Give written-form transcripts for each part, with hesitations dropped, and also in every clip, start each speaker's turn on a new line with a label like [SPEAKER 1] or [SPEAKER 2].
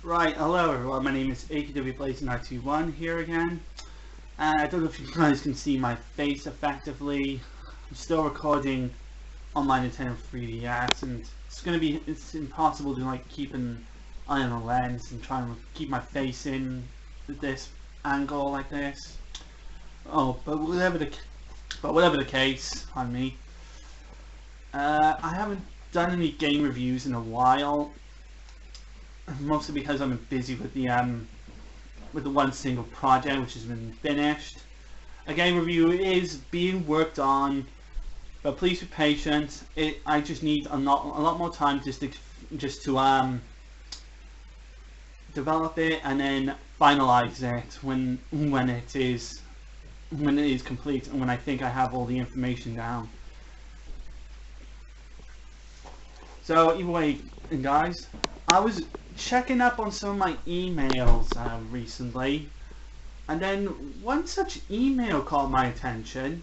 [SPEAKER 1] Right, hello everyone, my name is AKWBlaze921 here again. I don't know if you guys can see my face effectively. I'm still recording on my Nintendo 3DS, and it's impossible to keep an eye on the lens and try and keep my face in with this angle like this. But whatever the case, on me. I haven't done any game reviews in a while. Mostly because I'm busy with the one single project which has been finished. A game review is being worked on, but please be patient. I just need a lot more time just to develop it and then finalize it when it is complete and when I think I have all the information down. So either way, guys, I was checking up on some of my emails recently, and then one such email caught my attention,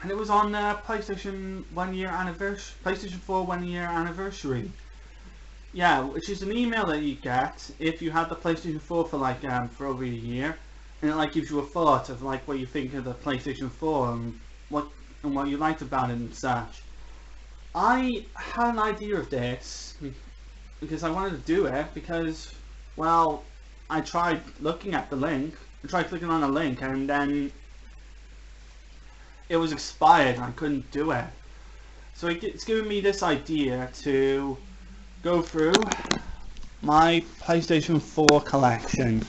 [SPEAKER 1] and it was on PlayStation 1-year anniversary, PlayStation 4 1-year anniversary. Yeah, which is an email that you get if you have the PlayStation 4 for for over a year, and it gives you a thought of what you think of the PlayStation 4 and what you liked about it and such. I had an idea of this because I wanted to do it because, well, I tried looking at the link, I tried clicking on the link, and then it was expired and I couldn't do it. So it's given me this idea to go through my PlayStation 4 collection.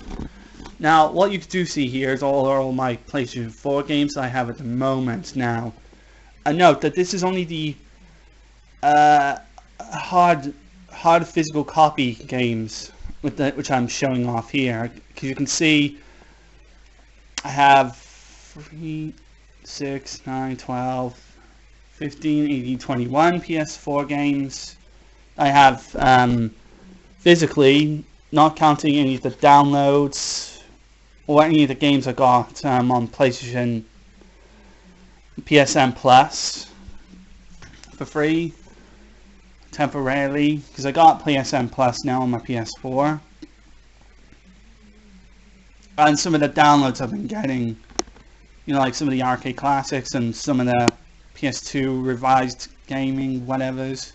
[SPEAKER 1] Now, what you do see here is all my PlayStation 4 games I have at the moment now. And note that this is only the hard physical copy games which I'm showing off here, because you can see I have 3, 6, 9, 12, 15, 18, 21 PS4 games. I have physically, not counting any of the downloads or any of the games I got on PlayStation PSN Plus for free temporarily, because I got PSN Plus now on my PS4, and some of the downloads I've been getting, like some of the arcade classics and some of the PS2 revised gaming whatevers.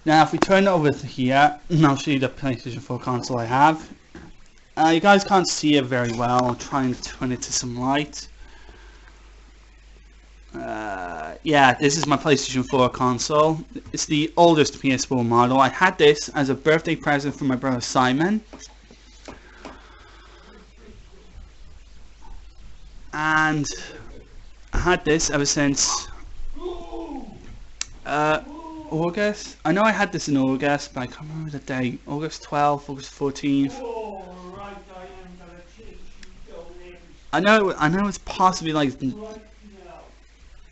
[SPEAKER 1] Now if we turn it over to here, I'll show you the PlayStation 4 console I have. You guys can't see it very well. I'll try and turn it to some light. Yeah, this is my PlayStation 4 console. It's the oldest PS4 model. I had this as a birthday present from my brother Simon, and I had this ever since August. I know I had this in August, but I can't remember the date. August 12th, August 14th. I know it's possibly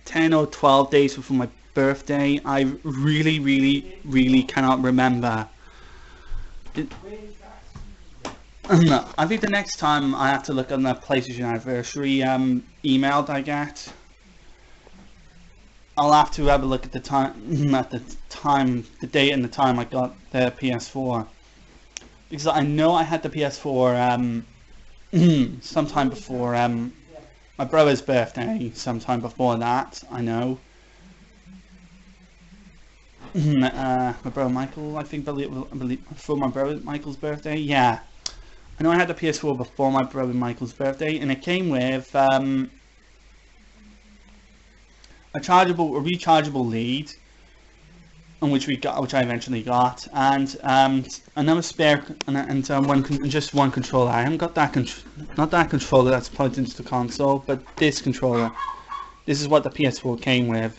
[SPEAKER 1] 10 or 12 days before my birthday. I really cannot remember. I think the next time I have to look on the PlayStation anniversary email that I get, I'll have to have a look at the date and the time I got the PS4, because I know I had the PS4 sometime before my brother's birthday, sometime before that, I know. My brother Michael, I think, before my brother Michael's birthday, yeah. I know I had the PS4 before my brother Michael's birthday, and it came with a rechargeable lead, which I eventually got, and another spare, and just one controller. I haven't got not that controller that's plugged into the console, but this controller. This is what the PS4 came with.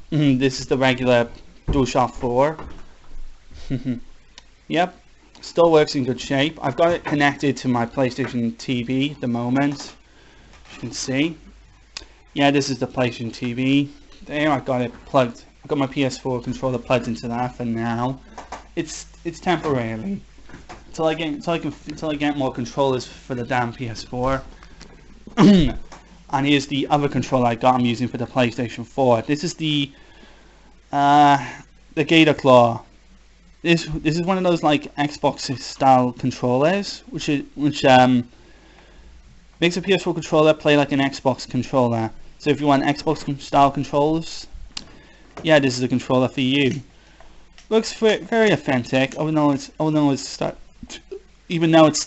[SPEAKER 1] This is the regular DualShock 4. Yep, still works in good shape. I've got it connected to my PlayStation TV at the moment. You can see. Yeah, this is the PlayStation TV. There, I got it plugged. I got my PS4 controller plugged into that for now. It's temporarily until I get more controllers for the damn PS4. And here's the other controller I'm using for the PlayStation 4. This is the the Gator Claw. This is one of those like Xbox style controllers, which makes a PS4 controller play like an Xbox controller. So if you want Xbox style controls, yeah, this is a controller for you. Looks very authentic, even though it's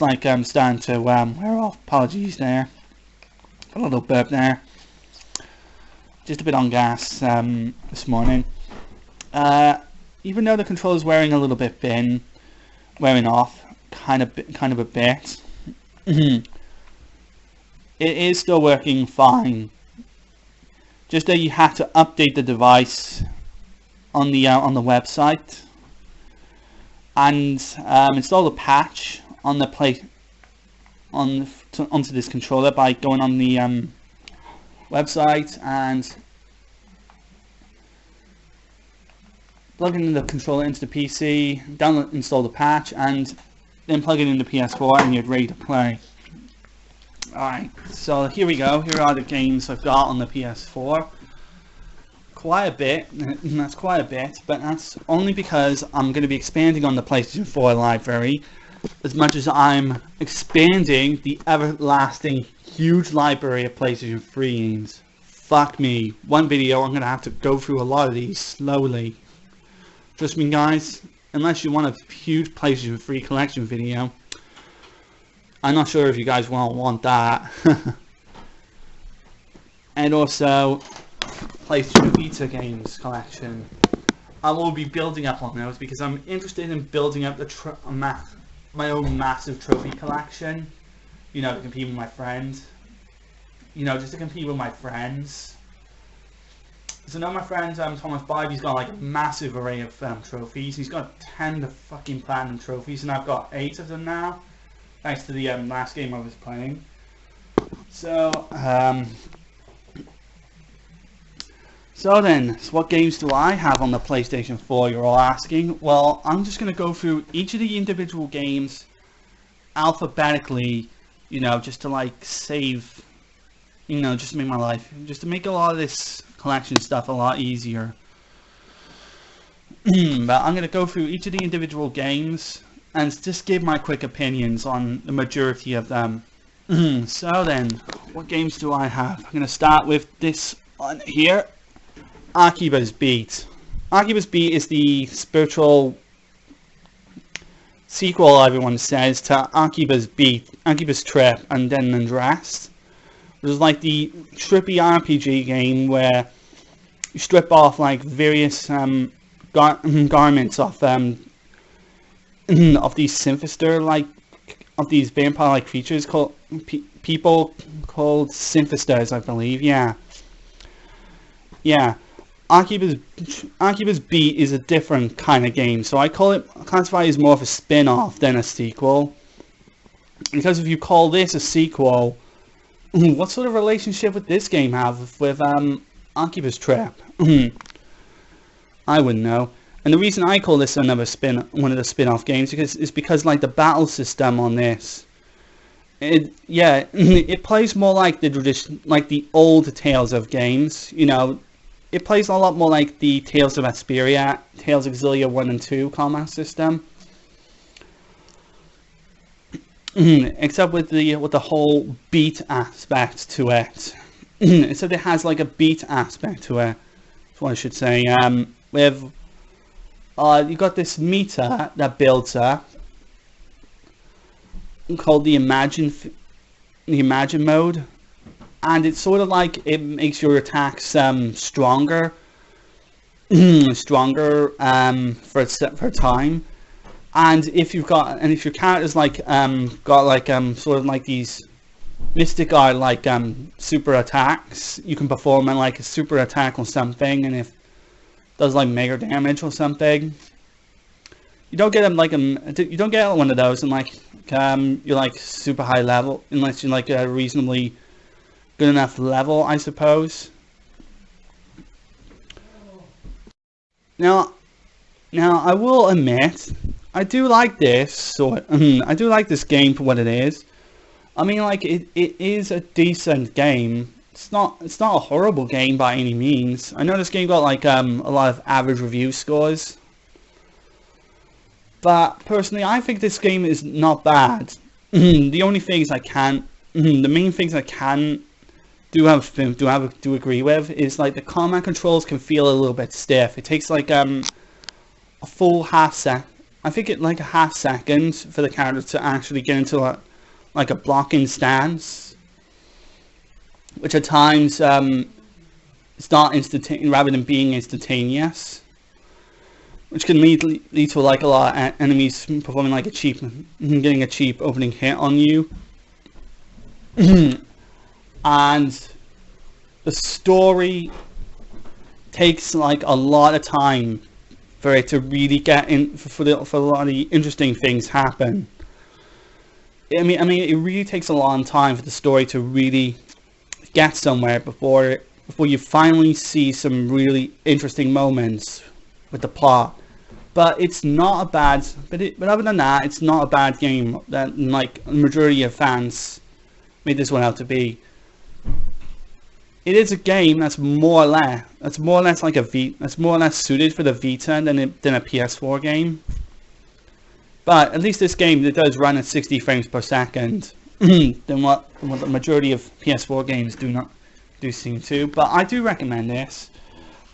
[SPEAKER 1] like starting to wear off. Apologies there, a little burp there. Just a bit on gas this morning. Even though the controller's wearing a little bit thin, wearing off, kind of a bit. It is still working fine. Just that you have to update the device on the website and install a patch on the onto this controller by going on the website and plugging the controller into the PC, install the patch, and then plug it into PS4, and you're ready to play. Alright, so here we go. Here are the games I've got on the PS4. Quite a bit, that's quite a bit, but that's only because I'm going to be expanding on the PlayStation 4 library as much as I'm expanding the everlasting huge library of PlayStation 3 games. Fuck me. One video, I'm going to have to go through a lot of these slowly. Trust me guys, unless you want a huge PlayStation 3 collection video, I'm not sure if you guys want that. And also, PlayStation Vita games collection. I will be building up on those because I'm interested in building up my own massive trophy collection. You know, to compete with my friends. You know, just to compete with my friends. So now my friend Thomas Bive, he's got like a massive array of trophies. He's got 10 fucking platinum trophies, and I've got 8 of them now, thanks to the last game I was playing. So then, what games do I have on the PlayStation 4, you're all asking? Well, I'm just going to go through each of the individual games alphabetically, you know, just to like save, you know, just to make my life, just to make a lot of this collection stuff a lot easier. But I'm going to go through each of the individual games and just give my quick opinions on the majority of them. So then, what games do I have? I'm going to start with this one here. Akiba's Beat. Akiba's Beat is the spiritual sequel, everyone says, to Akiba's Beat, Akiba's Trip, and then Undressed. It was like the trippy RPG game where you strip off like various garments of these of these vampire-like creatures called people called Synthesters, I believe. Yeah. Akiba's Beat is a different kind of game, so I classify it as more of a spin-off than a sequel. Because if you call this a sequel, what sort of relationship would this game have with Akiba's Trip? I wouldn't know. And the reason I call this one of the spin-off games is because like the battle system on this, it plays more like the old Tales of games. You know, it plays a lot more like the Tales of Vesperia, Tales of Xillia 1 and 2 combat system. Except with the whole beat aspect to it. Except it has like a beat aspect to it. That's what I should say. With you got this meter that builds up called the Imagine mode, and it's sort of like it makes your attacks stronger, for a time. And if your character's like got like sort of like these mystic art like super attacks, you can perform like a super attack or something, and if it does like mega damage or something, you don't get you don't get one of those in like you're like super high level, unless you're like a reasonably good enough level, I suppose. Now I will admit, I do like this I do like this game for what it is. I mean, like it is a decent game. it's not a horrible game by any means. I know this game got like a lot of average review scores, but personally I think this game is not bad. The only things I can the main things I can do agree with is like the combat controls can feel a little bit stiff. It takes like a full I think it like a half second for the character to actually get into like a blocking stance, which at times it's not instantaneous rather than being instantaneous, which can lead to like a lot of enemies performing like getting a cheap opening hit on you. And the story takes like a lot of time for it to really get in, for a lot of the interesting things happen. I mean, it really takes a long time for the story to really get somewhere before you finally see some really interesting moments with the plot. But it's not a bad. But other than that, it's not a bad game that like the majority of fans made this one out to be. It is a game that's more or less like that's more or less suited for the Vita than a PS4 game. But at least this game, it does run at 60 frames per second than what the majority of PS4 games do seem to. But I do recommend this.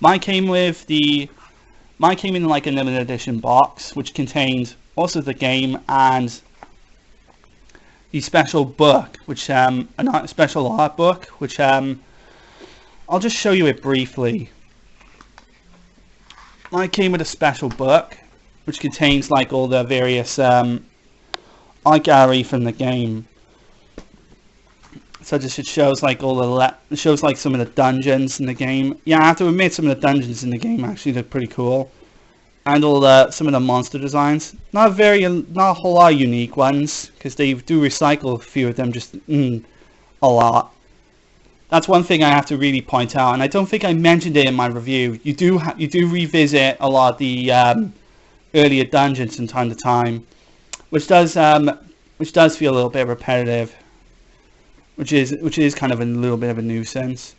[SPEAKER 1] Mine came in like a limited edition box, which contained also the game and the special book, which a special art book, which I'll just show you it briefly. Mine came with a special book, which contains like all the various art gallery from the game. So just it shows like it shows like some of the dungeons in the game. Yeah, I have to admit some of the dungeons in the game actually look pretty cool, and some of the monster designs. Not a whole lot of unique ones because they do recycle a few of them just a lot. That's one thing I have to really point out, and I don't think I mentioned it in my review. You do revisit a lot of the earlier dungeons from time to time, which does feel a little bit repetitive, which is kind of a little bit of a nuisance.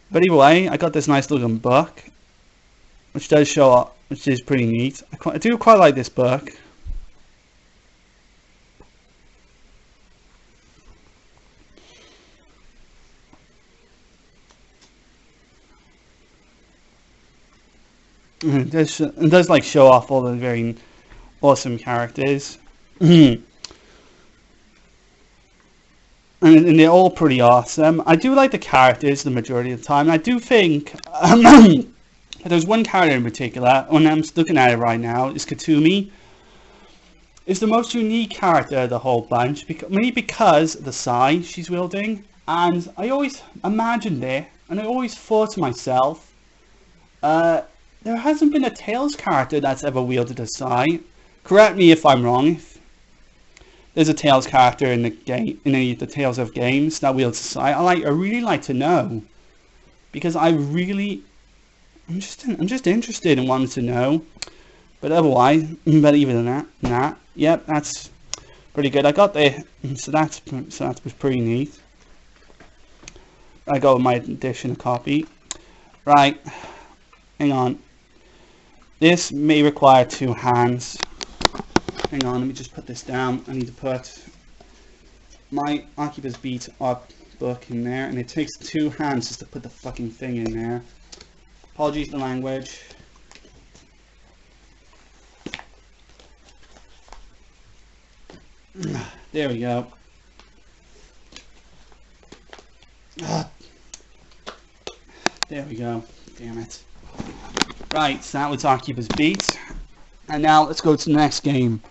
[SPEAKER 1] But either way, I got this nice looking book, which does show up, which is pretty neat. I do quite like this book. It does like show off all the very awesome characters. And they're all pretty awesome. I do like the characters the majority of the time. I do think there's one character in particular, when I'm looking at it right now, is Katumi. Is the most unique character of the whole bunch, mainly because of the sai she's wielding. And I always imagined it, and I always thought to myself, there hasn't been a Tails character that's ever wielded a sai. Correct me if I'm wrong. If there's a Tails character in the game, in any of the Tales of games that wields a sai, I really like to know, because I'm just interested in wanting to know. But otherwise, but even than that, yep, that's pretty good. I got the so that was pretty neat. I got my edition copy. Right, hang on. This may require two hands. Hang on, let me just put this down. I need to put my Occupus Beat art book in there, and it takes two hands just to put the fucking thing in there. Apologies for the language. There we go. There we go. Damn it. Right, so that was Occupus Beat. And now let's go to the next game.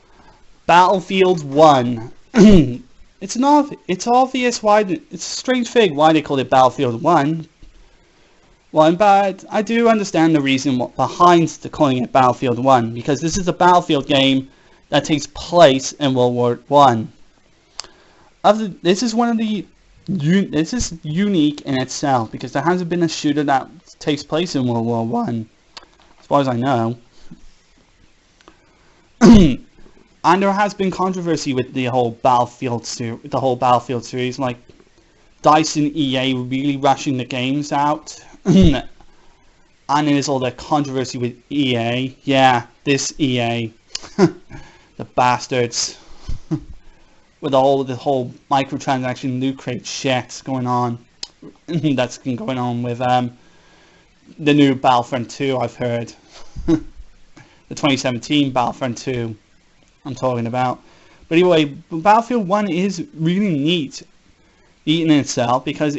[SPEAKER 1] Battlefield 1. It's obvious why it's a strange thing why they call it Battlefield 1. But I do understand the reason behind calling it Battlefield 1, because this is a Battlefield game that takes place in World War One. This is unique in itself, because there hasn't been a shooter that takes place in World War One, as far as I know. And there has been controversy with the whole Battlefield series. Like, DICE and EA really rushing the games out. And there's all the controversy with EA. Yeah, this EA. The bastards. With all the whole microtransaction loot crate shit going on. That's been going on with the new Battlefront 2, I've heard. The 2017 Battlefront 2 I'm talking about. But anyway, Battlefield 1 is really neat in itself because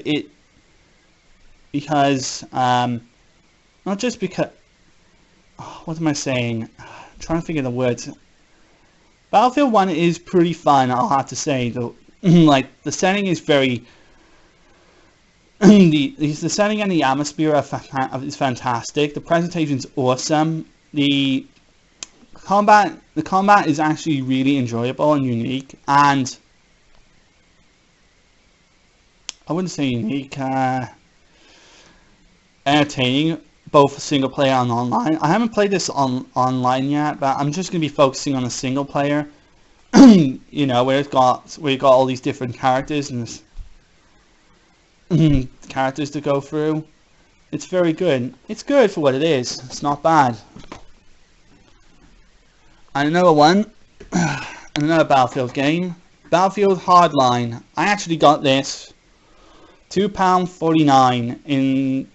[SPEAKER 1] not just because, what am I saying? I'm trying to think of the words. Battlefield 1 is pretty fun, I'll have to say. Like, the setting is very the setting and the atmosphere is fantastic. The presentation's awesome. The combat is actually really enjoyable and unique, and I wouldn't say unique, entertaining, both single player and online. I haven't played this online yet, but I'm just going to be focusing on the single player. You know, where you've got all these different characters and characters to go through. It's very good. It's good for what it is. It's not bad. And another one, another Battlefield game, Battlefield Hardline. I actually got this £2.49 in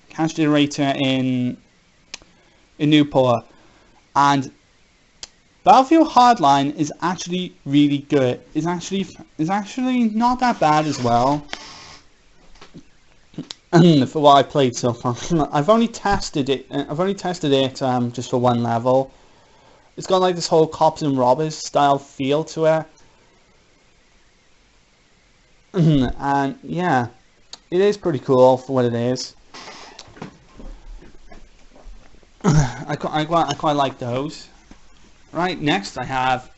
[SPEAKER 1] cash generator in Newport, and Battlefield Hardline is actually really good. It's actually not that bad as well. For what I played so far, I've only tested it just for one level. It's got like this whole cops and robbers style feel to it, and yeah, it is pretty cool for what it is. I quite like those. Right, next I have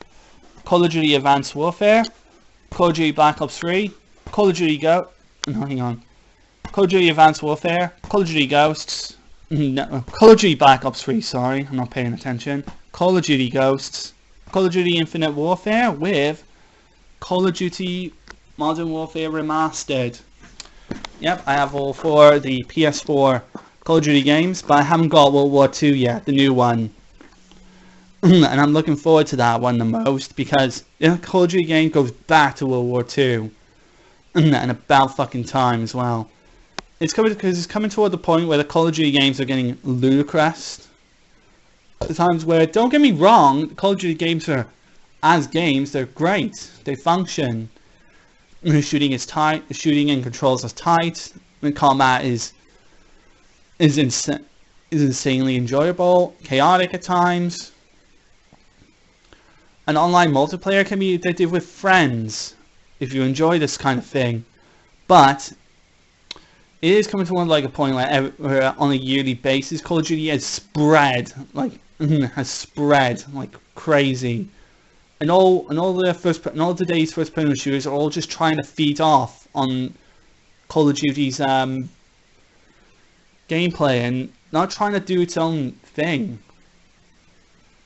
[SPEAKER 1] Call of Duty Advanced Warfare, Call of Duty Black Ops 3, Call of Duty Call of Duty Advanced Warfare, Call of Duty Ghosts, no, Call of Duty Black Ops 3, sorry, I'm not paying attention, Call of Duty Ghosts, Call of Duty Infinite Warfare with Call of Duty Modern Warfare Remastered. Yep, I have all for the PS4 Call of Duty games, but I haven't got World War II yet, the new one. And I'm looking forward to that one the most, because the Call of Duty game goes back to World War II. And about fucking time as well. It's coming toward the point where the Call of Duty games are getting ludicrous. The times where, don't get me wrong, the Call of Duty games are, as games, they're great. They function. The shooting is tight, the shooting and controls are tight, the combat is insanely enjoyable, chaotic at times. And online multiplayer can be addictive with friends if you enjoy this kind of thing. But it is coming to a point where on a yearly basis Call of Duty has spread like crazy. And all today's first person shooters are all just trying to feed off on Call of Duty's gameplay and not trying to do its own thing.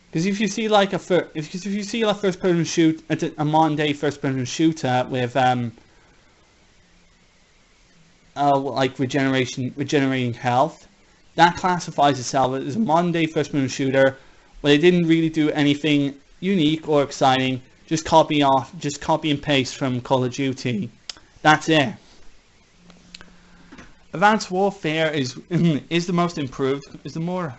[SPEAKER 1] Because if you see like a first person shoot, a modern day first person shooter with like regenerating health, that classifies itself as a modern day first person shooter where they didn't really do anything unique or exciting, just copy and paste from Call of Duty. That's it. Advanced Warfare is the most improved, is the more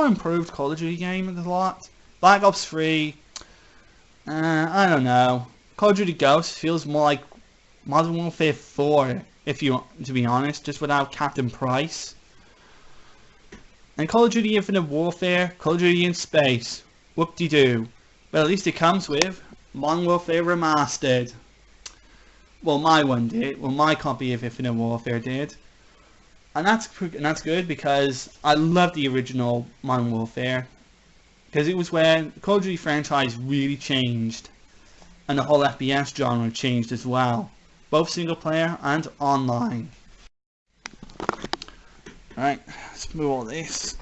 [SPEAKER 1] improved Call of Duty game of the lot. Black Ops 3, I don't know. Call of Duty Ghosts feels more like Modern Warfare 4, to be honest, just without Captain Price. And Call of Duty Infinite Warfare, Call of Duty in Space, whoop-de-doo. Well, at least it comes with Modern Warfare Remastered. Well, my one did. Well, my copy of Infinite Warfare did. And that's good because I love the original Modern Warfare. Because it was when the Call of Duty franchise really changed. And the whole FPS genre changed as well. Both single player and online. Alright, let's move all this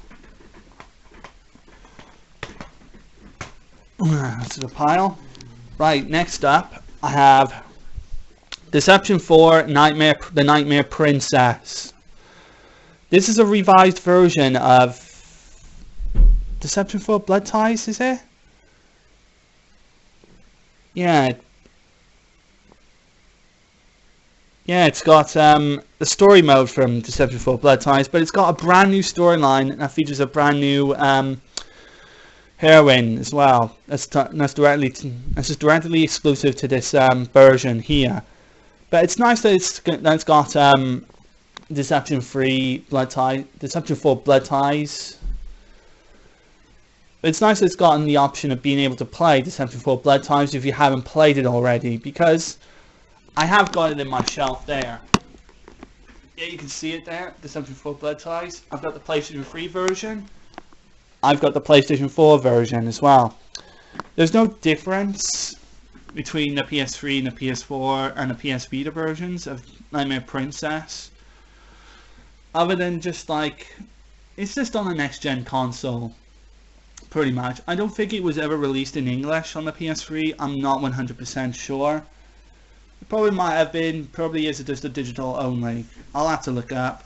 [SPEAKER 1] to the pile. Right, next up I have Deception 4, The Nightmare Princess. This is a revised version of Deception 4 Blood Ties, is it? Yeah. Yeah, it's got the story mode from Deception 4 Blood Ties, but it's got a brand new storyline that features a brand new heroine as well. That's directly exclusive to this version here. But it's nice that it's got Deception 4 Blood Ties. But it's nice that it's gotten the option of being able to play Deception 4 Blood Ties if you haven't played it already, because I have got it in my shelf there. Yeah, you can see it there, Deception 4 Blood Ties. I've got the PlayStation 3 version. I've got the PlayStation 4 version as well. There's no difference between the PS3 and the PS4 and the PS Vita versions of Nightmare Princess, other than just like, it's just on a next gen console, pretty much. I don't think it was ever released in English on the PS3, I'm not 100% sure. It probably might have been, probably is just a digital only. I'll have to look up.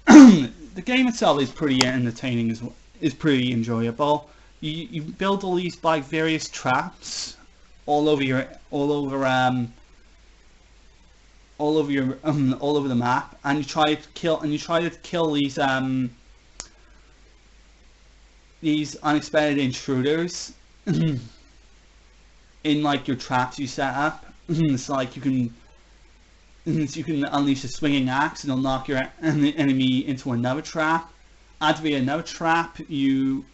[SPEAKER 1] The game itself is pretty entertaining, is pretty enjoyable. You build all these like various traps all over the map, and you try to kill these unexpected intruders in like your traps you set up. It's like you can unleash a swinging axe and it'll knock your enemy into another trap. Activate another trap, you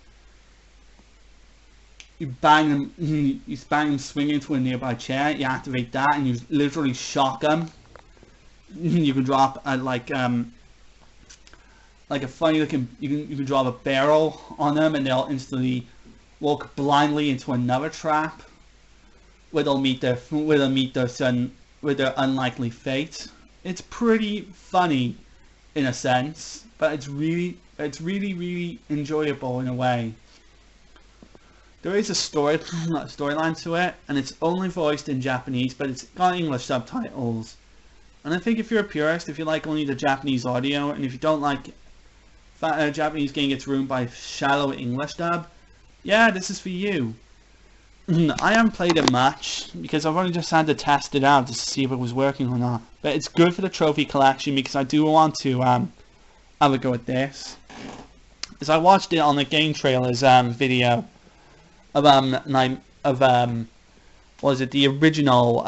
[SPEAKER 1] bang them swinging into a nearby chair, you activate that and you literally shock them. You can drop a like a funny looking, you can drop a barrel on them and they'll instantly walk blindly into another trap where they'll meet their unlikely fate. It's pretty funny in a sense, but it's really enjoyable in a way. There is a storyline to it, and it's only voiced in Japanese, but it's got English subtitles. And I think if you're a purist, if you like only the Japanese audio, and if you don't like Japanese game gets ruined by shallow English dub, yeah, this is for you. I haven't played it much because I've only just had to test it out to see if it was working or not. But it's good for the trophy collection because I do want to have a go at this. As I watched it on the Game Trailers video of what is it, the original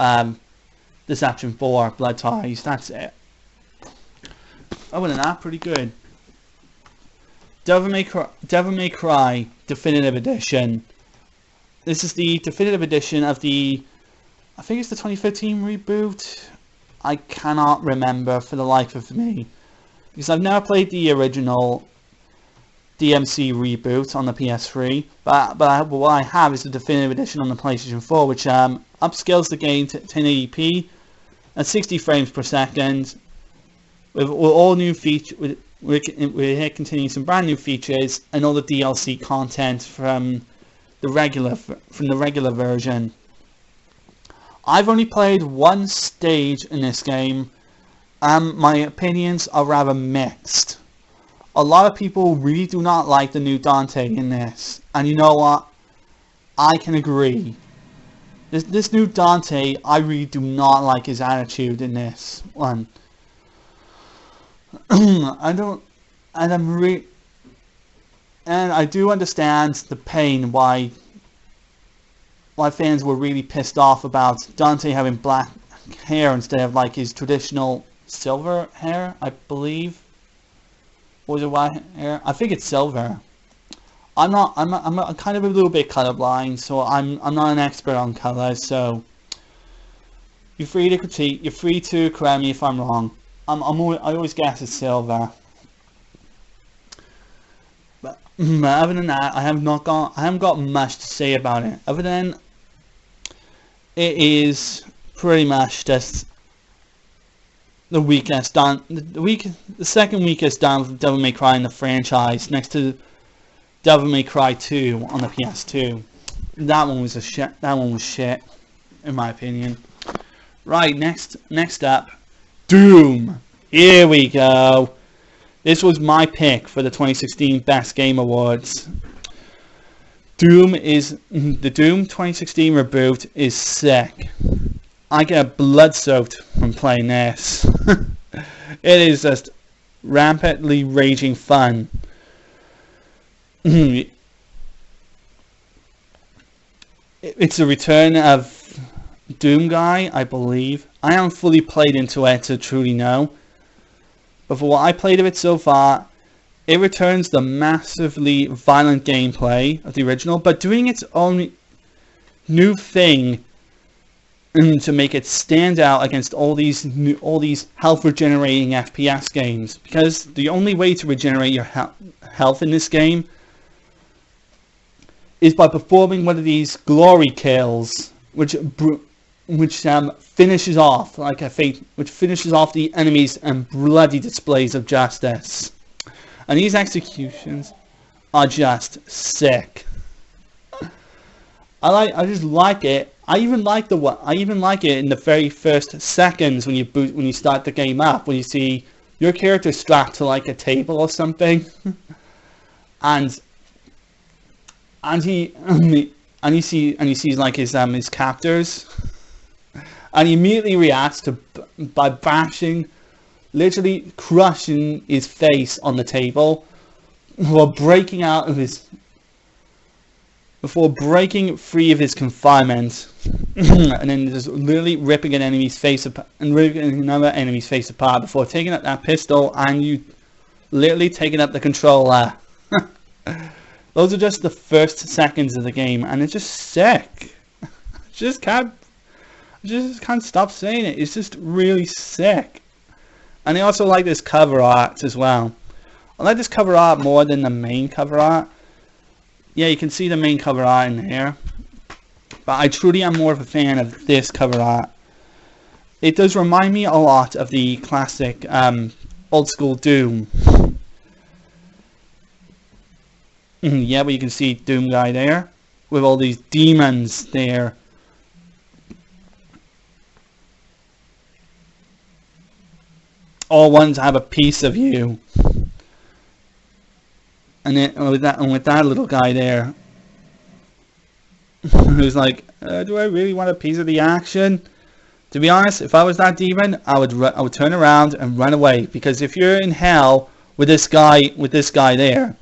[SPEAKER 1] Deception 4 Blood Ties. That's it. Other than that, pretty good. Devil May Cry Definitive Edition. This is the definitive edition of the, I think it's the 2015 reboot. I cannot remember for the life of me, because I've never played the original DMC reboot on the PS3. But what I have is the definitive edition on the PlayStation 4, which upscales the game to 1080p at 60 frames per second, with all new features. We're here containing some brand new features and all the DLC content from the regular version. I've only played one stage in this game. My opinions are rather mixed. A lot of people really do not like the new Dante in this, and you know what? I can agree. This new Dante, I really do not like his attitude in this one. I do understand the pain why fans were really pissed off about Dante having black hair instead of like his traditional silver hair, I believe. Or was it white hair? I think it's silver. I'm kind of a little bit colorblind, so I'm not an expert on color, so you're free to critique, you're free to correct me if I'm wrong. I always guess it's silver. But other than that, I haven't got much to say about it. Other than it is pretty much just the second weakest done Devil May Cry in the franchise, next to Devil May Cry 2 on the PS2. That one was shit. in my opinion. Right, next up, Doom. Here we go. This was my pick for the 2016 Best Game Awards. The Doom 2016 reboot is sick. I get blood soaked from playing this. It is just rampantly raging fun. It's a return of Doom Guy, I believe. I haven't fully played into it to truly know, but for what I played of it so far, it returns the massively violent gameplay of the original, but doing its own new thing to make it stand out against all these health regenerating FPS games. Because the only way to regenerate your health in this game is by performing one of these glory kills, which finishes off like a fate, which finishes off the enemies and bloody displays of justice. And these executions are just sick. I just like it. I even like it in the very first seconds when you start the game up, when you see your character strapped to like a table or something, and he sees like his captors, and he immediately reacts by bashing, literally crushing his face on the table before breaking free of his confinement, and then just literally ripping an enemy's face apart and ripping another enemy's face apart before taking up that pistol and you literally taking up the controller. Those are just the first seconds of the game, and it's just sick. I just can't stop saying it. It's just really sick. And I also like this cover art as well. I like this cover art more than the main cover art. Yeah, you can see the main cover art in here, but I truly am more of a fan of this cover art. It does remind me a lot of the classic old school Doom. Yeah, but you can see Doom Guy there with all these demons there. All want to have a piece of you. And then with that little guy there, who's like, do I really want a piece of the action? To be honest, if I was that demon, I would turn around and run away. Because if you're in hell with this guy there,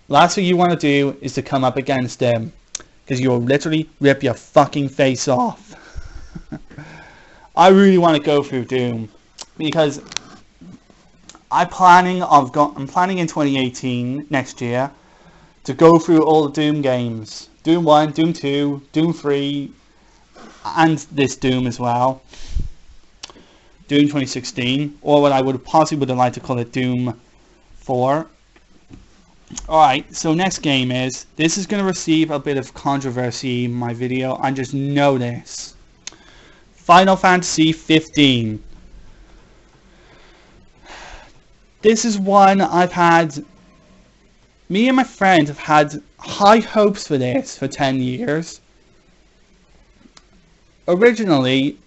[SPEAKER 1] last thing you want to do is to come up against him, because you'll literally rip your fucking face off. I really want to go through Doom because I'm planning in 2018, next year, to go through all the Doom games. Doom 1, Doom 2, Doom 3, and this Doom as well. Doom 2016, or what I would like to call it, Doom 4. Alright, so next game is, this is going to receive a bit of controversy in my video, I just know this. Final Fantasy 15. This is one me and my friend have had high hopes for this for 10 years. Originally,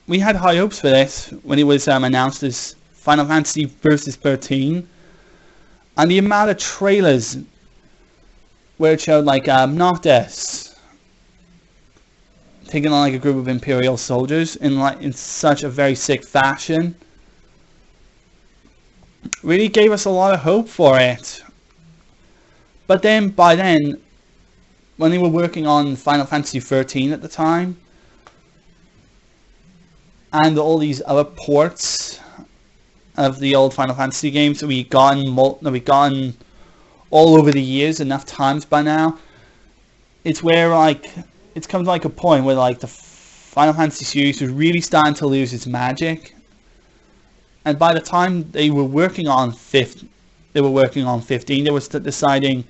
[SPEAKER 1] we had high hopes for this when it was announced as Final Fantasy Versus 13. And the amount of trailers where it showed like Noctis taking on like a group of Imperial soldiers in such a very sick fashion really gave us a lot of hope for it. But then by then, when they were working on Final Fantasy 13 at the time, and all these other ports of the old Final Fantasy games that we've gotten all over the years enough times by now, it's where like it's come to like a point where like the Final Fantasy series was really starting to lose its magic. And by the time they were working on 15, they were deciding,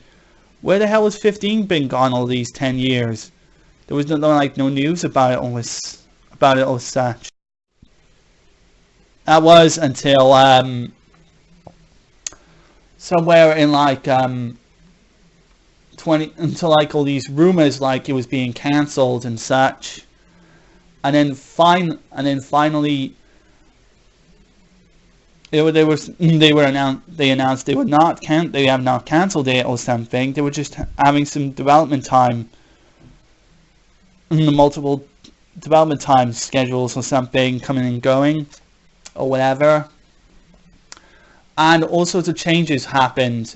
[SPEAKER 1] where the hell has 15 been gone all these 10 years? There was no news about it or such. That was until somewhere in like until like all these rumors like it was being cancelled and such. and then finally they announced they would not they have not cancelled it or something. They were just having some development time, the multiple development time schedules or something coming and going or whatever, and all sorts of changes happened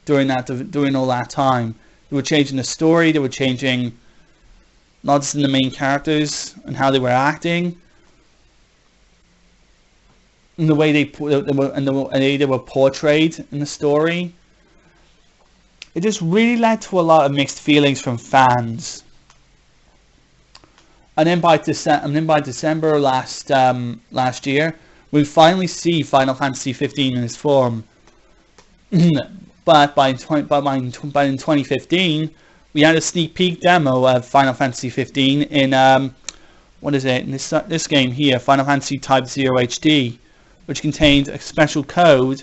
[SPEAKER 1] during all that time. They were changing the story. They were changing not just in the main characters and how they were acting, and the way they were portrayed in the story. It just really led to a lot of mixed feelings from fans. And then by December last year, we finally see Final Fantasy 15 in its form. But in 2015, we had a sneak peek demo of Final Fantasy 15 in what is it? In this game here, Final Fantasy Type 0 HD, which contained a special code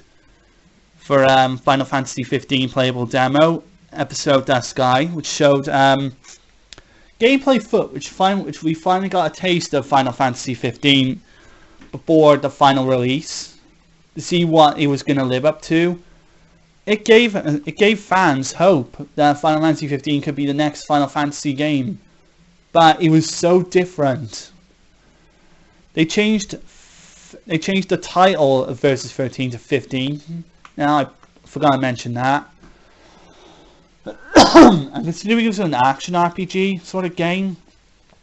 [SPEAKER 1] for Final Fantasy 15 playable demo episode Sky, which showed gameplay footage, which we finally got a taste of Final Fantasy 15 before the final release, to see what it was going to live up to. It gave fans hope that Final Fantasy 15 could be the next Final Fantasy game, but it was so different. They changed the title of Versus 13 to 15. Now I forgot to mention that. And considering it was an action RPG sort of game,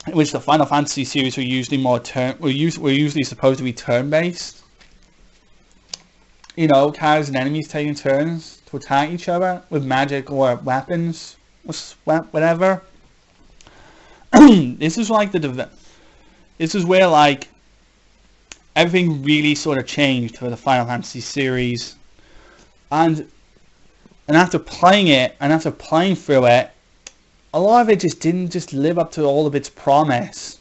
[SPEAKER 1] in which the Final Fantasy series were usually were usually supposed to be turn-based. You know, characters and enemies taking turns to attack each other with magic or weapons, or whatever. This is where like everything really sort of changed for the Final Fantasy series, and after playing through it, a lot of it just didn't live up to all of its promise.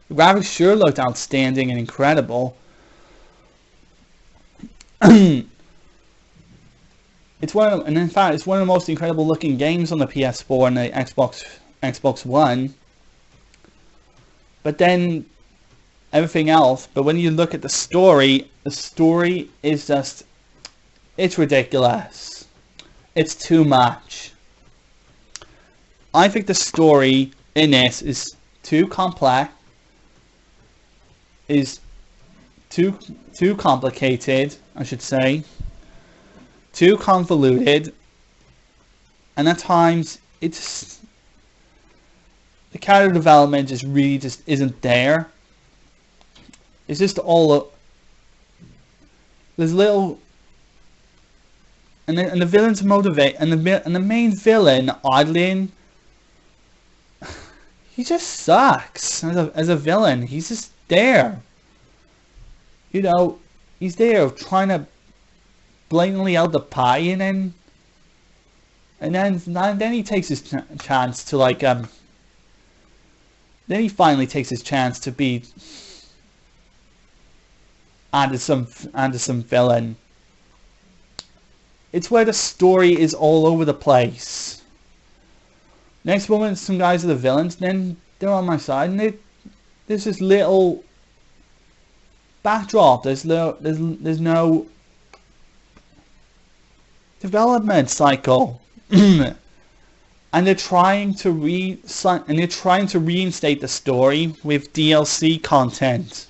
[SPEAKER 1] The graphics sure looked outstanding and incredible. It's one of the most incredible looking games on the PS4 and the Xbox One. But then everything else. But when you look at the story is just, it's ridiculous. It's too much. I think the story in this is too complex, is too complicated, I should say, too convoluted, and at times the character development just isn't there. It's just all there's little, and the villains motivate, and the main villain, Odlin, he just sucks as a villain. He's just there. You know, he's there trying to blatantly out the pie, and then he takes his chance to like then he finally takes his chance to be onto some villain. It's where the story is all over the place. Next moment, some guys are the villains, then they're on my side, and there's this little backdrop. There's no development cycle, and they're trying to reinstate the story with DLC content.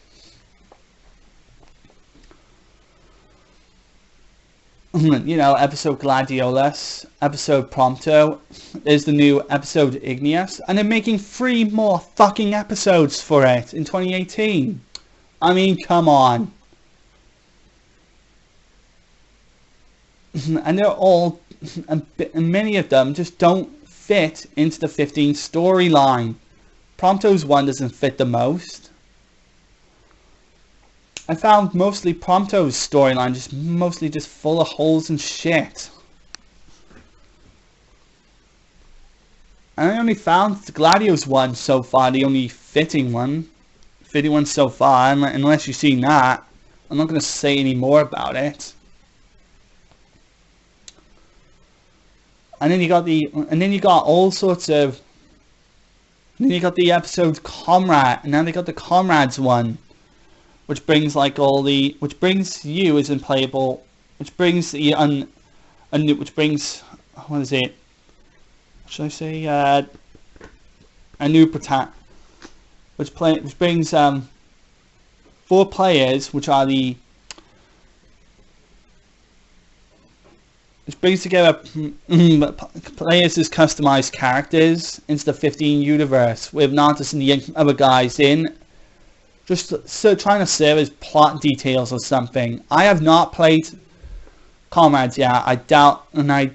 [SPEAKER 1] You know, episode Gladiolus, episode Prompto, there's the new episode Igneous, and they're making 3 more fucking episodes for it in 2018. I mean, come on. And they're all, and many of them just don't fit into the 15 storyline. Prompto's one doesn't fit the most. I found mostly Prompto's storyline mostly just full of holes and shit. And I only found Gladio's one so far, the only fitting one so far, unless you've seen that. I'm not going to say any more about it. And then you got all sorts of Then you got the episode Comrade, and now they got the Comrades one, which brings like all the, which brings you as unplayable, which brings the which brings, what is it? Should I say a new which brings 4 players, which are the, which brings together players as customized characters into the 15 universe, with Nartis and the other guys in, just so trying to serve as plot details or something. I have not played Comrades yet. I doubt, and I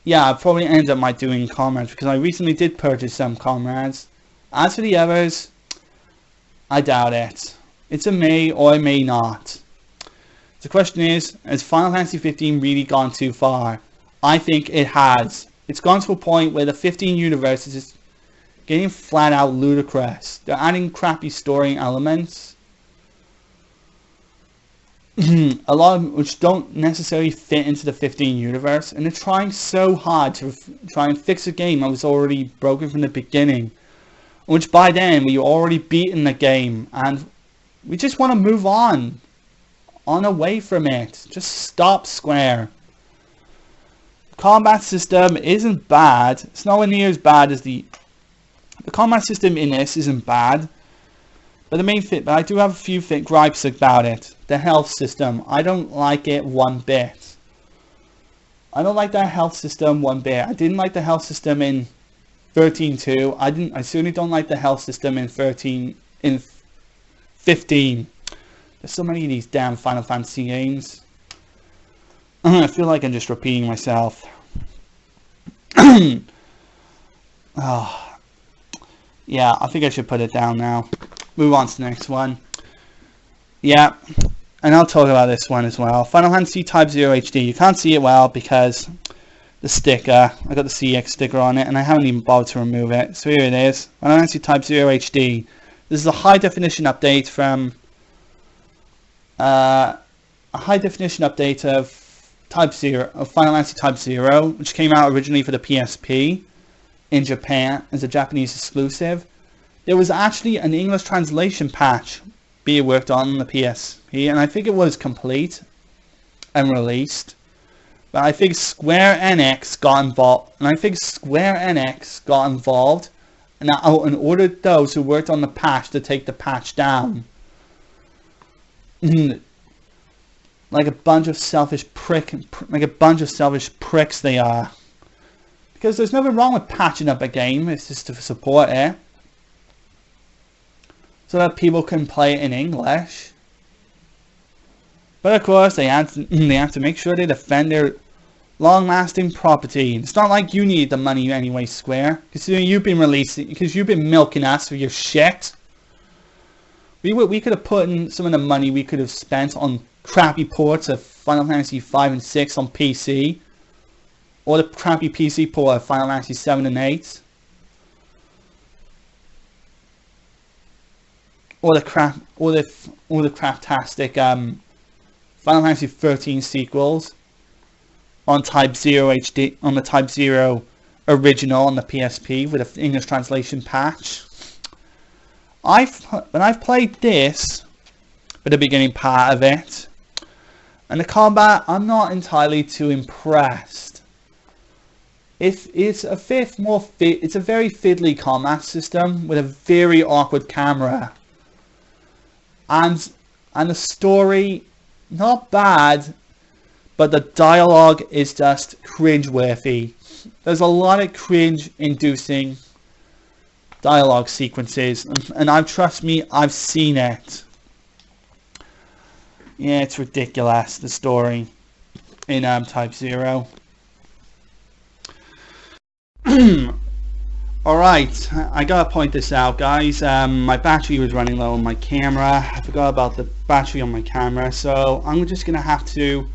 [SPEAKER 1] probably end up doing Comrades, because I recently did purchase some Comrades. As for the others, I doubt it. It's a may or it may not. The question is, has Final Fantasy 15 really gone too far? I think it has. It's gone to a point where the 15 universe is just getting flat out ludicrous. They're adding crappy story elements, a lot of which don't necessarily fit into the 15 universe, and they're trying so hard to try and fix a game that was already broken from the beginning, which by then we already beaten the game, and we just want to move on away from it. Just stop, Square. The combat system isn't bad. It's nowhere near as bad as the combat system in this isn't bad. But but I do have a few gripes about it. The health system, I don't like it one bit. I don't like that health system one bit. I didn't like the health system in 13.2. I certainly don't like the health system in 15. There's so many of these damn Final Fantasy games. I feel like I'm just repeating myself. Oh, yeah, I think I should put it down now. Move on to the next one. Yeah, and I'll talk about this one as well. Final Fantasy Type 0 HD. You can't see it well because the sticker, I got the CX sticker on it, and I haven't even bothered to remove it. So here it is. Final Fantasy Type 0 HD. This is a high definition update from of Type 0 of Final Fantasy Type 0, which came out originally for the PSP in Japan as a Japanese exclusive. There was actually an English translation patch being worked on the PSP, and I think it was complete and released. But I think Square Enix got involved, and ordered those who worked on the patch to take the patch down. Like a bunch of selfish pricks they are. Because there's nothing wrong with patching up a game. It's just to support it, so that people can play it in English. But of course, they have to make sure they defend their long-lasting property. It's not like you need the money anyway, Square, because you've been milking us for your shit. We could have put in some of the money we could have spent on crappy ports of Final Fantasy 5 and 6 on PC, or the crappy PC port of Final Fantasy 7 and 8. Or the craptastic Final Fantasy 13 sequels on Type 0 HD, on the Type 0 original on the PSP with an English translation patch. When I've played this for the beginning part of it, and the combat, I'm not entirely too impressed. It's a very fiddly combat system with a very awkward camera. And the story, not bad, but the dialogue is just cringe-worthy. There's a lot of cringe-inducing dialogue sequences, and trust me, I've seen it. Yeah, it's ridiculous, the story in Type 0. Alright, I gotta point this out, guys. My battery was running low on my camera. I forgot about the battery on my camera, so I'm just gonna have to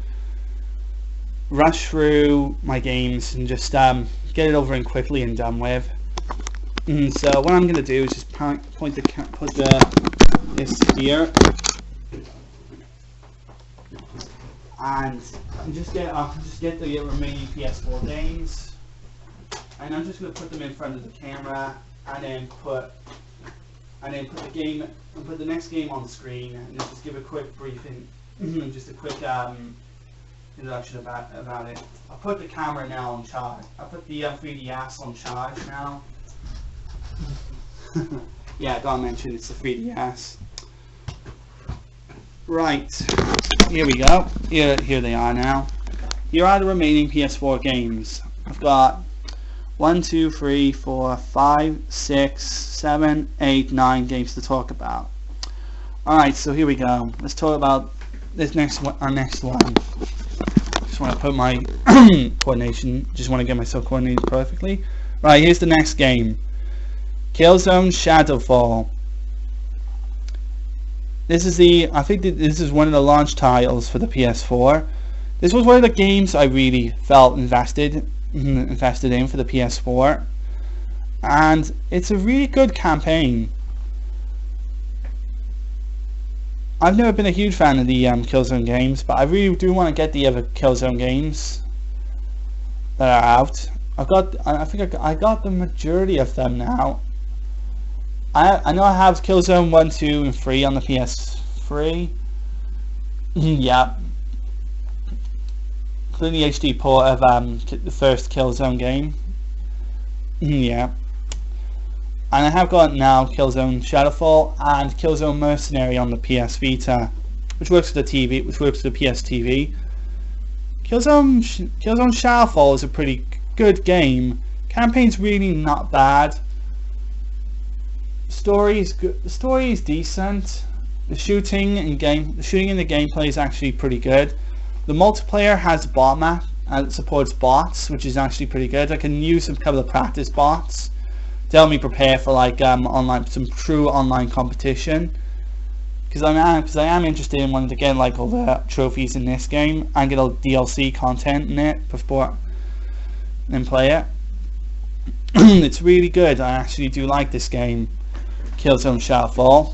[SPEAKER 1] rush through my games and just get it over and quickly and done with. So what I'm gonna do is just put this here, and just get the remaining PS4 games. And I'm just going to put them in front of the camera and then put the game and put the next game on the screen, and then just give a quick briefing, just a quick introduction about it. I put the camera now on charge. I put the 3DS on charge now. Yeah, I gotta mention it's the 3DS. Right, here we go. Here they are now. Here are the remaining PS4 games. I've got 1, 2, 3, 4, 5, 6, 7, 8, 9 games to talk about. Alright, so here we go. Let's talk about this next one, our next one. Just want to put my coordination, just want to get myself coordinated perfectly. Right, here's the next game. Killzone Shadowfall. This is I think this is one of the launch titles for the PS4. This was one of the games I really felt invested in for the PS4, and it's a really good campaign. I've never been a huge fan of the Killzone games, but I really do want to get the other Killzone games that are out. I think I got the majority of them now. I know I have Killzone 1, 2, and 3 on the PS3. Yeah. Including the HD port of the first Killzone game. Yeah. And I have got now Killzone Shadowfall and Killzone Mercenary on the PS Vita, which works with the TV, which works with the PS TV. Killzone Shadowfall is a pretty good game. Campaign's really not bad. Story is good. The story is decent. The shooting and the gameplay is actually pretty good. The multiplayer has a bot map and it supports bots, which is actually pretty good. I can use a couple of practice bots to help me prepare for like some true online competition. Because I am interested in wanting to get like all the trophies in this game and get all the DLC content in it before and play it. It's really good. I actually do like this game, Killzone Shadowfall.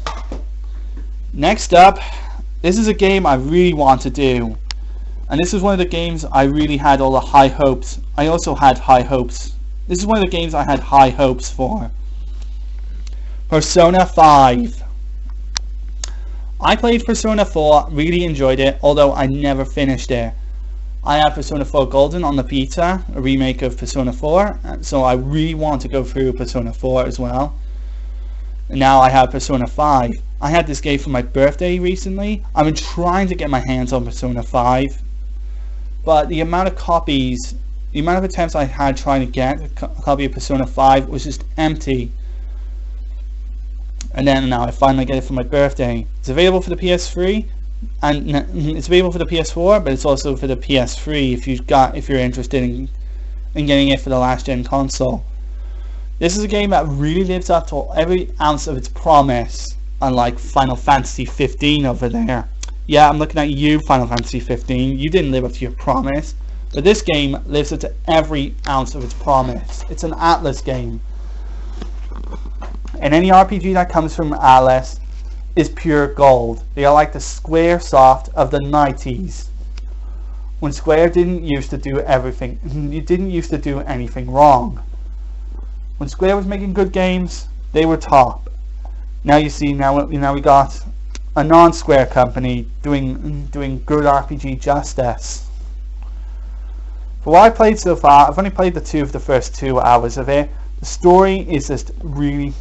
[SPEAKER 1] Next up, this is a game I really want to do, and this is one of the games I really had all the high hopes. I also had high hopes. This is one of the games I had high hopes for. Persona 5. I played Persona 4, really enjoyed it, although I never finished it. I have Persona 4 Golden on the Vita, a remake of Persona 4, so I really want to go through Persona 4 as well. And now I have Persona 5. I had this game for my birthday recently. I've been trying to get my hands on Persona 5, but the amount of copies, the amount of attempts I had trying to get a copy of Persona 5 was just empty. And then now I finally get it for my birthday. It's available for the PS3, and it's available for the PS4, but it's also for the PS3 if you're interested in getting it for the last gen console. This is a game that really lives up to every ounce of its promise, unlike Final Fantasy 15 over there. Yeah, I'm looking at you, Final Fantasy 15. You didn't live up to your promise, but this game lives up to every ounce of its promise. It's an Atlas game, and any RPG that comes from Atlas is pure gold. They are like the Squaresoft of the 90s, when Square didn't used to do everything. You didn't used to do anything wrong. When Square was making good games, they were top. Now you see, now we got a non-Square company doing good RPG justice. For what I played so far, I've only played the first 2 hours of it. The story is just really.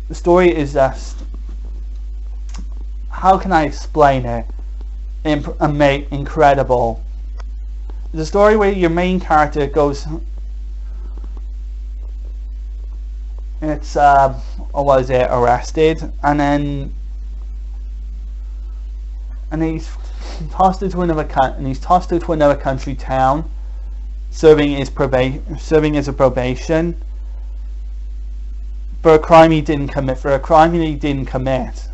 [SPEAKER 1] The story is just. How can I explain it? Incredible. It's a story where your main character goes. It's what is it? Arrested, and he's tossed into another country town, serving as a probation for a crime he didn't commit.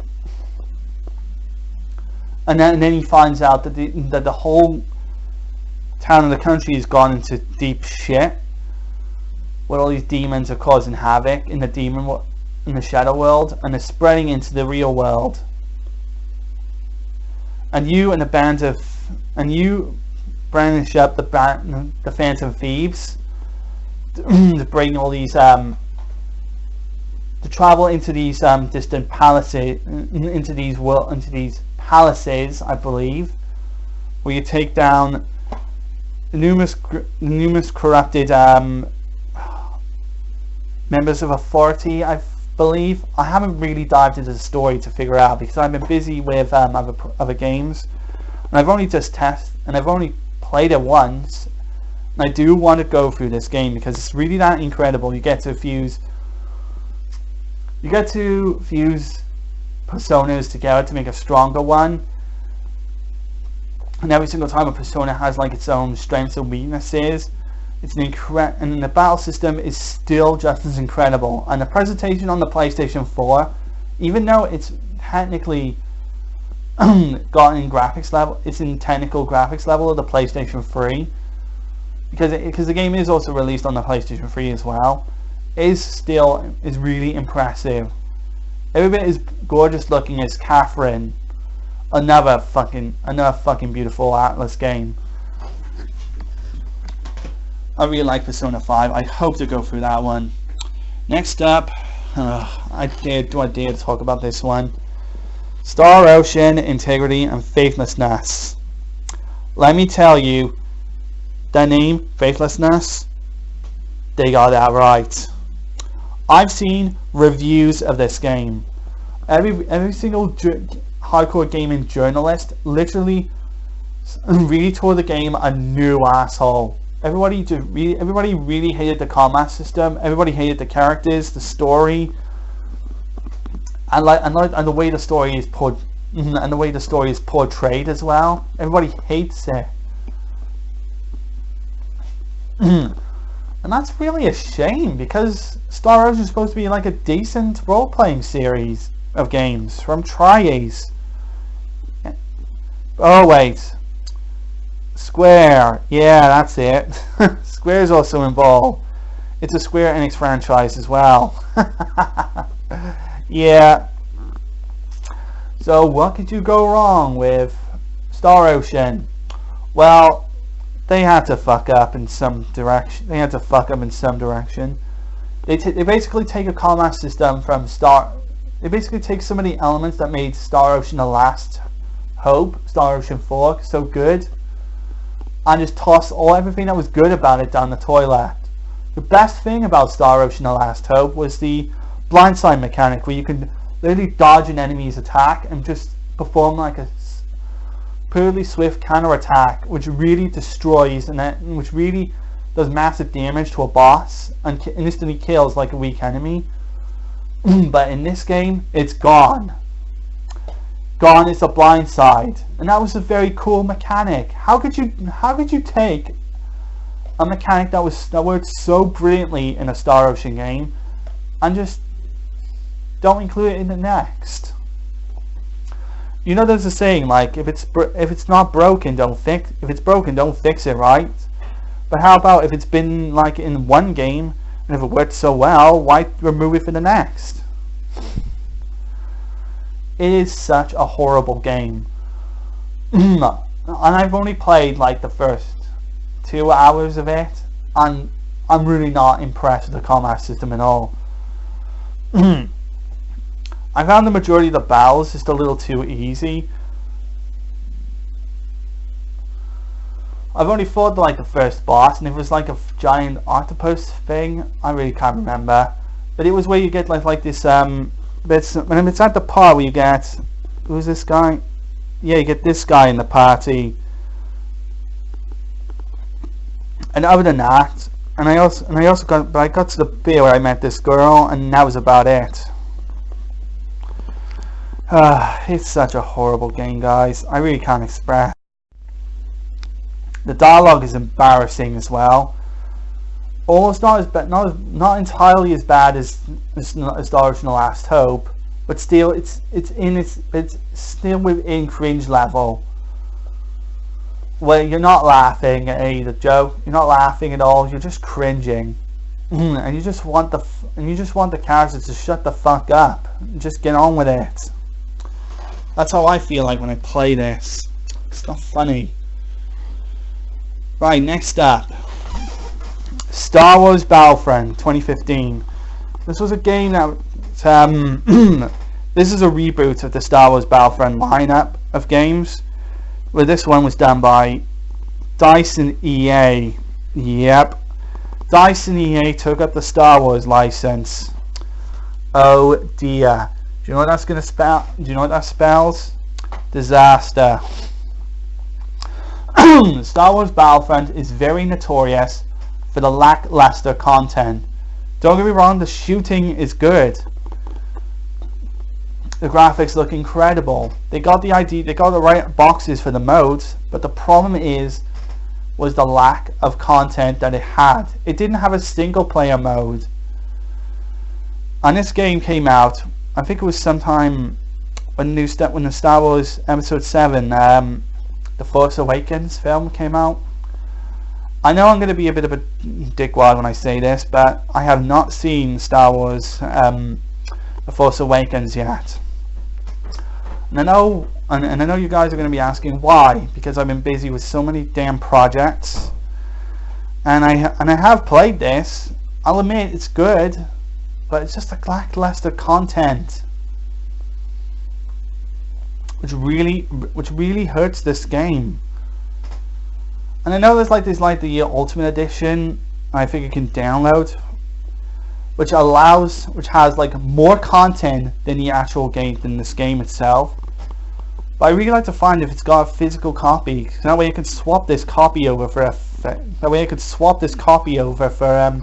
[SPEAKER 1] And then he finds out that the whole town and the country has gone into deep shit, where all these demons are causing havoc in the shadow world, and they're spreading into the real world. And you brandish up the Phantom Thieves to bring all these to travel into these distant palaces, into these palaces, I believe, where you take down numerous corrupted members of authority, I believe. I haven't really dived into the story to figure out because I've been busy with other games, and I've only played it once. And I do want to go through this game because it's really that incredible. You get to fuse personas together to make a stronger one, and every single time a persona has like its own strengths and weaknesses. It's and the battle system is still just as incredible. And the presentation on the PlayStation 4, even though it's technically gotten in graphics level, it's in technical graphics level of the PlayStation 3, because the game is also released on the PlayStation 3 as well, is really impressive. Every bit as gorgeous looking as Catherine, another fucking beautiful Atlas game. I really like Persona 5. I hope to go through that one. Next up, I dare to talk about this one. Star Ocean, Integrity and Faithlessness. Let me tell you, the name Faithlessness, they got that right. I've seen reviews of this game. Every single hardcore gaming journalist literally really tore the game a new asshole. Everybody really hated the combat system. Everybody hated the characters, the story, and the way the story is portrayed as well. Everybody hates it, and that's really a shame because Star Ocean is supposed to be like a decent role-playing series of games from Tri-Ace. Oh wait. Square, yeah, that's it. Square's also involved. It's a Square Enix franchise as well. Yeah. So what could you go wrong with Star Ocean? Well, they had to fuck up in some direction. They basically take a combat system from They basically take some of the elements that made Star Ocean The Last Hope, Star Ocean 4, so good, and just toss everything that was good about it down the toilet. The best thing about Star Ocean The Last Hope was the blindside mechanic, where you could literally dodge an enemy's attack and just perform like a purely swift counter attack, which really destroys and which really does massive damage to a boss and instantly kills like a weak enemy. But in this game, it's gone. Gone is the blind side, and that was a very cool mechanic. How could you take a mechanic that worked so brilliantly in a Star Ocean game and just don't include it in the next? You know, there's a saying like, if it's not broken, don't fix. If it's broken, don't fix it, right? But how about if it's been like in one game, and if it worked so well, why remove it for the next? It is such a horrible game. And I've only played like the first 2 hours of it, and I'm really not impressed with the combat system at all. I found the majority of the battles just a little too easy. I've only fought like the first boss, and it was like a giant octopus thing. I really can't remember, but it was where you get like this when it's at the part where you get, who's this guy? Yeah, you get this guy in the party. And other than that, I got to the bit where I met this girl, and that was about it. It's such a horrible game, guys. I really can't express. The dialogue is embarrassing as well. Almost not entirely as bad as Star Ocean: The Last Hope, but still, it's still within cringe level. Where you're not laughing at any of the joke, you're not laughing at all. You're just cringing, and you just want the characters to shut the fuck up and just get on with it. That's how I feel like when I play this. It's not funny. Right, next up, Star Wars Battlefront 2015. This was a game that This is a reboot of the Star Wars Battlefront lineup of games, where this one was done by DICE and EA. Yep, DICE and EA took up the Star Wars license. Oh dear. Do you know what that's gonna spell? Do you know what that spells? Disaster. Star Wars Battlefront is very notorious for the lackluster content. Don't get me wrong, the shooting is good. The graphics look incredible. They got the right boxes for the modes, but the problem was the lack of content that it had. It didn't have a single player mode. And this game came out, I think it was sometime when the Star Wars Episode 7, The Force Awakens film came out. I know I'm going to be a bit of a dickwad when I say this, but I have not seen Star Wars The Force Awakens yet. And I know you guys are going to be asking why, because I've been busy with so many damn projects. And I have played this. I'll admit it's good, but it's just a lackluster content, which really hurts this game. And I know there's the Ultimate Edition, I think you can download, which has like more content than the actual game, than this game itself. But I really like to find if it's got a physical copy, so that way I can swap this copy over for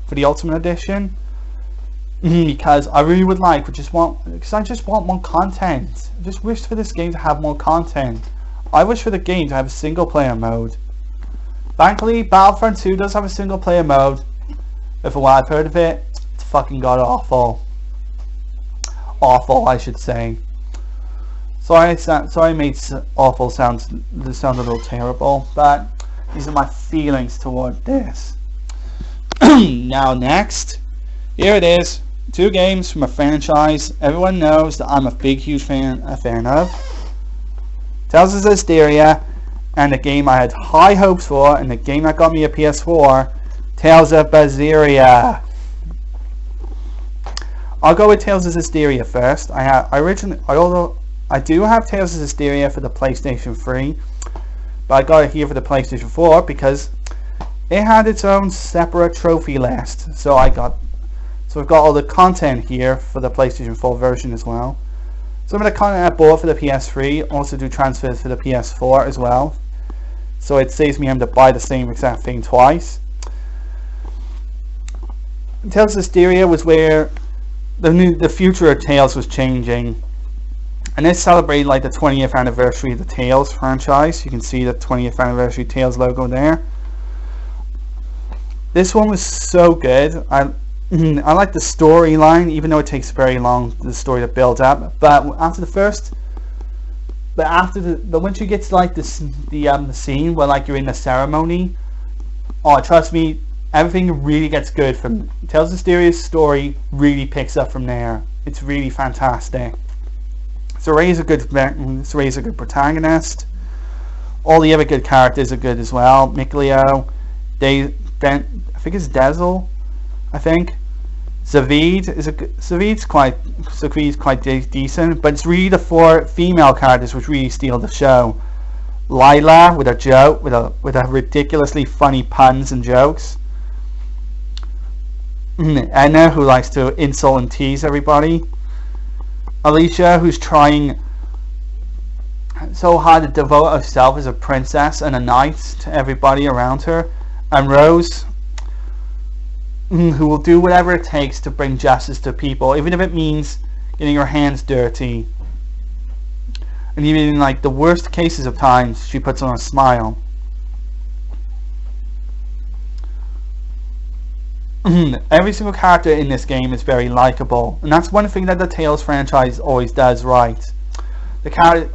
[SPEAKER 1] the Ultimate Edition. Because I really would like, because I just want more content. I just wish for this game to have more content. I wish for the game to have a single player mode. Thankfully, Battlefront 2 does have a single player mode, but for what I've heard of it, it's fucking god awful. Awful, I should say. Sorry I made awful sound a little terrible, but these are my feelings toward this. Now next, here it is. 2 games from a franchise everyone knows that I'm a huge fan of. Tales of Hysteria, and the game I had high hopes for, and the game that got me a PS4, Tales of Berseria. I'll go with Tales of Hysteria first. Although I do have Tales of Hysteria for the PlayStation 3, but I got it here for the PlayStation 4 because it had its own separate trophy list. So I've got all the content here for the PlayStation 4 version as well. Some of the content I bought for the PS3 also do transfers for the PS4 as well. So it saves me having to buy the same exact thing twice. Tales of Hysteria was where the future of Tales was changing. And this celebrated like the 20th anniversary of the Tales franchise. You can see the 20th anniversary Tales logo there. This one was so good. I like the storyline, even though it takes very long the story to build up. But once you get to like the scene where like you're in the ceremony, oh trust me, everything really gets good from Tales of Hysteria's story. Really picks up from there. It's really fantastic. Soray's a good protagonist. All the other good characters are good as well. Mikleo, I think it's Dezel. I think Zavid's quite decent, but it's really the 4 female characters which really steal the show. Lila with a ridiculously funny puns and jokes. Enna, who likes to insult and tease everybody. Alicia, who's trying so hard to devote herself as a princess and a knight to everybody around her. And Rose, who will do whatever it takes to bring justice to people, even if it means getting her hands dirty. And even in like the worst cases of times, she puts on a smile. Every single character in this game is very likable, and that's one thing that the Tales franchise always does right.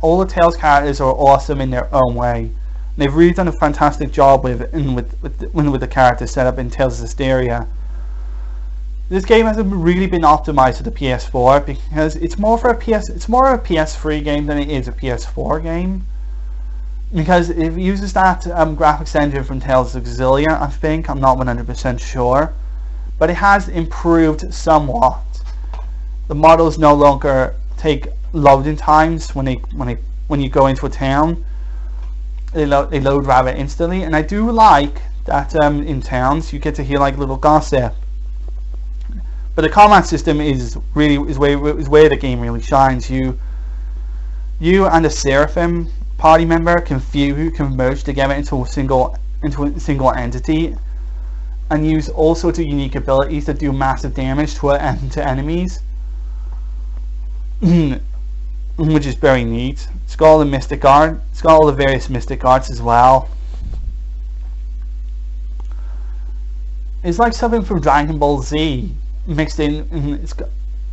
[SPEAKER 1] All the Tales characters are awesome in their own way. They've really done a fantastic job with the character setup in Tales of Hysteria. This game hasn't really been optimized for the PS4 because it's more of a PS3 game than it is a PS4 game. Because it uses that graphics engine from Tales of Xillia, I think. I'm not 100% sure, but it has improved somewhat. The models no longer take loading times when you go into a town. They load rather instantly, and I do like that in towns you get to hear like little gossip. But the combat system is where the game really shines. You and a Seraphim party member can merge together into a single entity, and use all sorts of unique abilities that do massive damage to enemies, which is very neat. It's got all the mystic art. It's got all the various mystic arts as well. It's like something from Dragon Ball Z mixed in.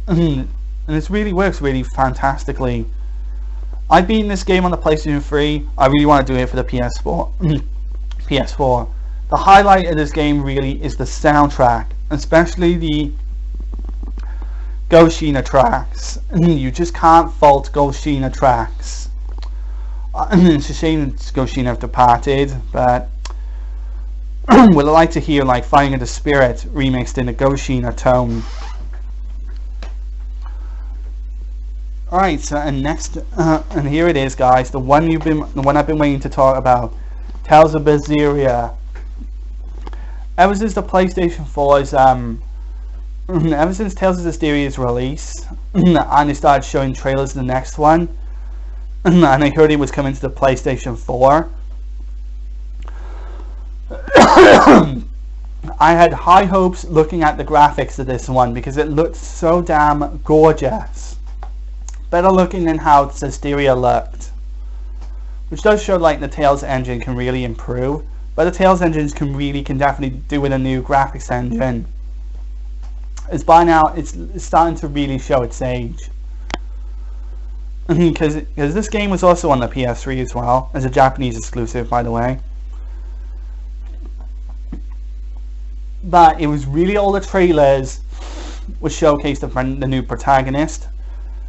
[SPEAKER 1] And it really works really fantastically. I've beaten this game on the PlayStation 3. I really want to do it for the PS4. PS4. The highlight of this game really is the soundtrack, especially the Goshina tracks. You just can't fault Goshina tracks. It's a shame that Goshina have departed, but would I like to hear like Fighting of the Spirit remixed in a Goshina tone. Alright, so and next, and here it is, guys. The one I've been waiting to talk about, Tales of Berseria. Ever since the PlayStation 4's ever since Tales of Berseria's release, and they started showing trailers of the next one, and I heard it was coming to the PlayStation 4. I had high hopes looking at the graphics of this one because it looked so damn gorgeous. Better looking than how Berseria looked, which does show like the Tales engine can really improve, but the Tales engines can definitely do with a new graphics engine. It's by now it's starting to really show its age, because this game was also on the PS3 as well, as a Japanese exclusive, by the way. But it was really, all the trailers was showcased the new protagonist,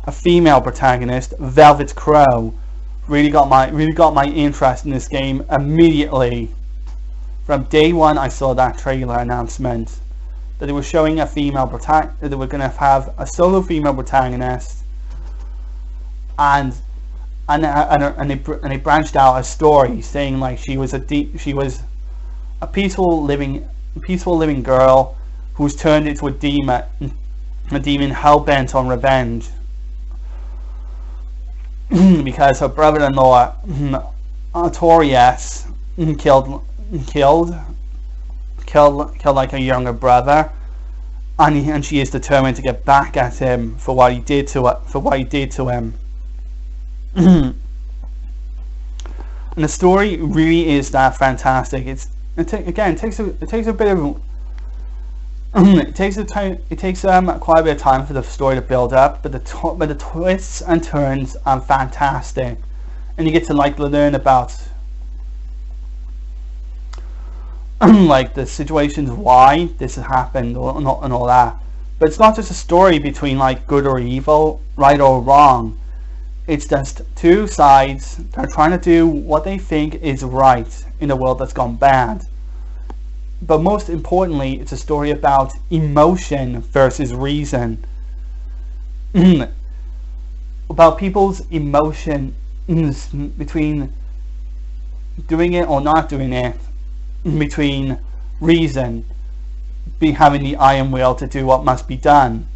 [SPEAKER 1] a female protagonist, Velvet Crow. Really got my interest in this game immediately. From day one, I saw that trailer announcement that they were showing a female protagonist, that they were going to have a solo female protagonist, and they branched out a story saying like she was a peaceful living girl who was turned into a demon hell bent on revenge because her brother-in-law Artorias killed like a younger brother, and she is determined to get back at him for what he did to him. And the story really is that fantastic. It takes a bit of it takes quite a bit of time for the story to build up, but the twists and turns are fantastic, and you get to like learn about like the situations why this has happened and all that. But it's not just a story between like good or evil, right or wrong. It's just two sides that are trying to do what they think is right in a world that's gone bad. But most importantly, it's a story about emotion versus reason. About people's emotions between doing it or not doing it, between reason having the iron will to do what must be done.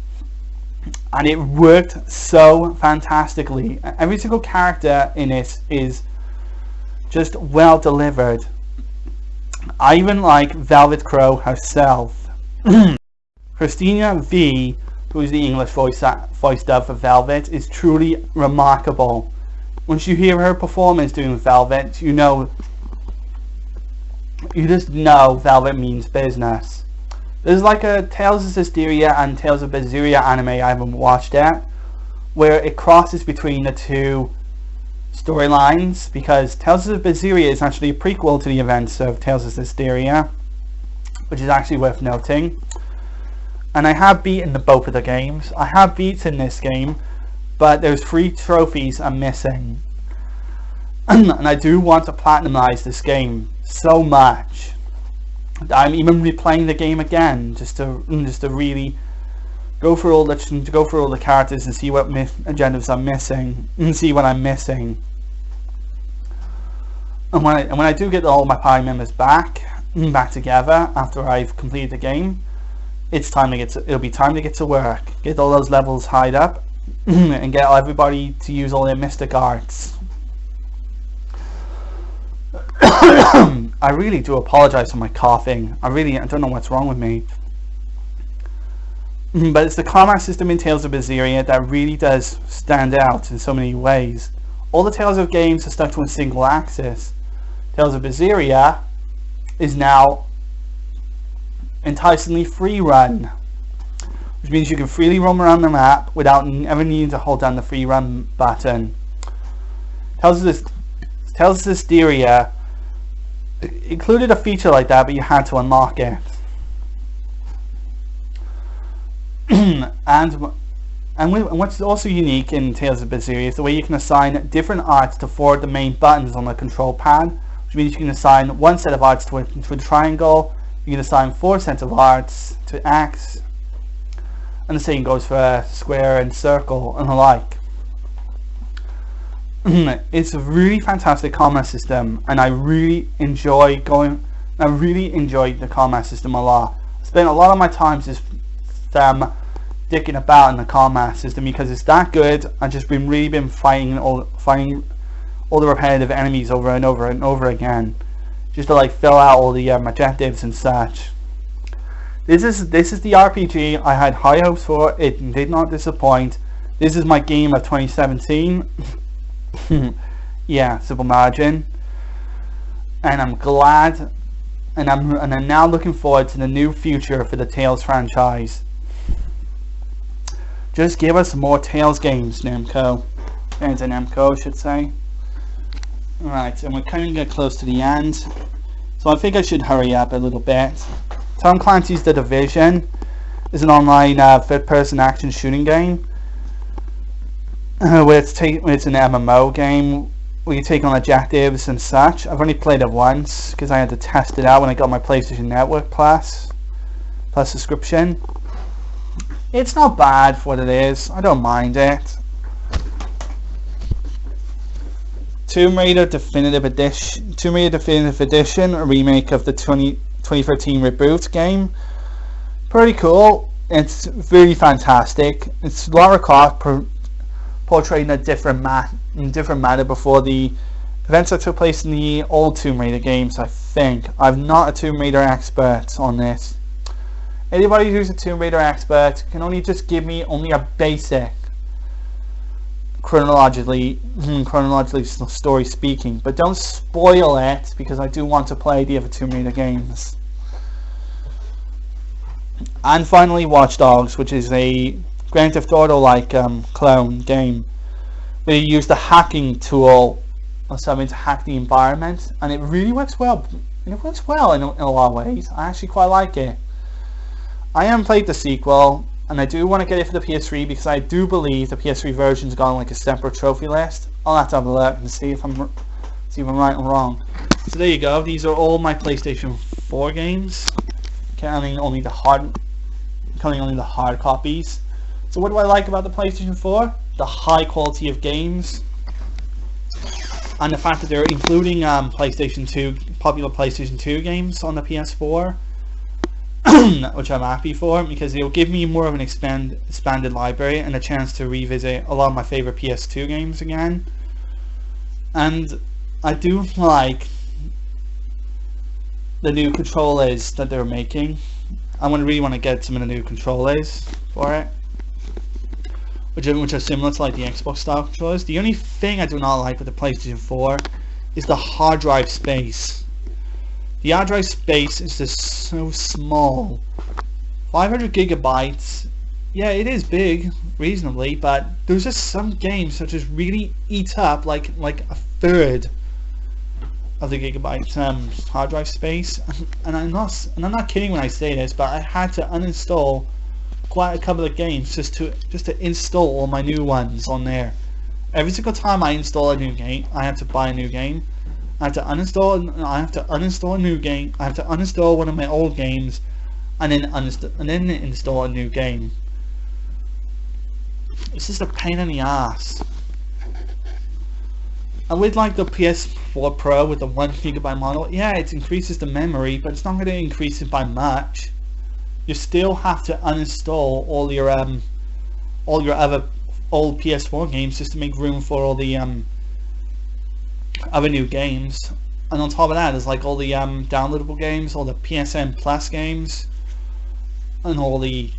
[SPEAKER 1] And it worked so fantastically. Every single character in it is just well delivered. I even like Velvet Crow herself. Christina V, who is the English voice dub for Velvet, is truly remarkable. Once you hear her performance doing Velvet, you just know Velvet means business. There's like a Tales of Berseria and Tales of Berseria anime I haven't watched yet, where it crosses between the two storylines, because Tales of Berseria is actually a prequel to the events of Tales of Berseria, which is actually worth noting. And I have beaten both of the games. I have beaten this game, but there's 3 trophies I'm missing. And I do want to platinize this game so much. I'm even replaying the game again just to really go through all the characters and see what agendas I'm missing, and see what I'm missing. And when I do get all my party members back together after I've completed the game, it'll be time to get to work, get all those levels highed up, and get everybody to use all their mystic arts. I really do apologize for my coughing. I don't know what's wrong with me. But it's the combat system in Tales of Berseria that really does stand out in so many ways. All the Tales of games are stuck to a single axis. Tales of Berseria is now enticingly free run, which means you can freely roam around the map without ever needing to hold down the free run button. Tales of Berseria included a feature like that, but you had to unlock it. and what's also unique in Tales of Berseria is the way you can assign different arts to four of the main buttons on the control pad, which means you can assign one set of arts to a triangle, you can assign 4 sets of arts to X, and the same goes for square and circle and the like. It's a really fantastic combat system, and I really enjoy the combat system a lot. I spent a lot of my time just dicking about in the combat system because it's that good. I've just really been fighting all the repetitive enemies over and over and over again, just to like fill out all the objectives and such. This is the RPG I had high hopes for. It did not disappoint. This is my game of 2017. Yeah, simple margin. And I'm glad, and I'm now looking forward to the new future for the Tales franchise. Just give us more Tales games, Namco. Fans of Namco, I should say. Alright, and we're kind of getting close to the end, so I think I should hurry up a little bit. Tom Clancy's The Division is an online third-person action shooting game. Where it's an MMO game where you take on objectives and such. I've only played it once because I had to test it out when I got my PlayStation Network Plus subscription. It's not bad for what it is. I don't mind it. Tomb Raider Definitive Edition, a remake of the 2013 reboot game. Pretty cool. It's really fantastic. It's Lara Croft portrayed in a different manner before the events that took place in the old Tomb Raider games, I think. I'm not a Tomb Raider expert on this. Anybody who's a Tomb Raider expert can only just give me only a basic chronologically story speaking, but don't spoil it because I do want to play the other Tomb Raider games. And finally, Watch Dogs, which is a Grand Theft Auto-like clone game where you use the hacking tool or something to hack the environment, and it really works well. It works well in a lot of ways. I actually quite like it. I haven't played the sequel, and I do want to get it for the PS3 because I do believe the PS3 version's got like a separate trophy list. I'll have to have a look and see if I'm right or wrong. So there you go. These are all my PlayStation 4 games, counting only the hard copies. So what do I like about the PlayStation 4? The high quality of games, and the fact that they're including popular PlayStation 2 games on the PS4, which I'm happy for because it'll give me more of an expanded library and a chance to revisit a lot of my favorite PS2 games again. And I do like the new controllers that they're making. I really want to get some of the new controllers for it, which are similar to like the Xbox style controllers. The only thing I do not like with the PlayStation 4 is the hard drive space. The hard drive space is just so small. 500 gigabytes, yeah, it is big, reasonably, but there's just some games that just really eat up like a third of the gigabyte hard drive space. And I'm not kidding when I say this, but I had to uninstall quite a couple of games just to install all my new ones on there. Every single time I install a new game, I have to buy a new game. I have to uninstall a new game. I have to uninstall one of my old games, and then install a new game. It's just a pain in the ass. I would like the PS4 Pro with the 1 GB model. Yeah, it increases the memory, but it's not going to increase it by much. You still have to uninstall all your other old PS4 games just to make room for all the other new games. And on top of that, there's like all the downloadable games, all the PSN Plus games, and all the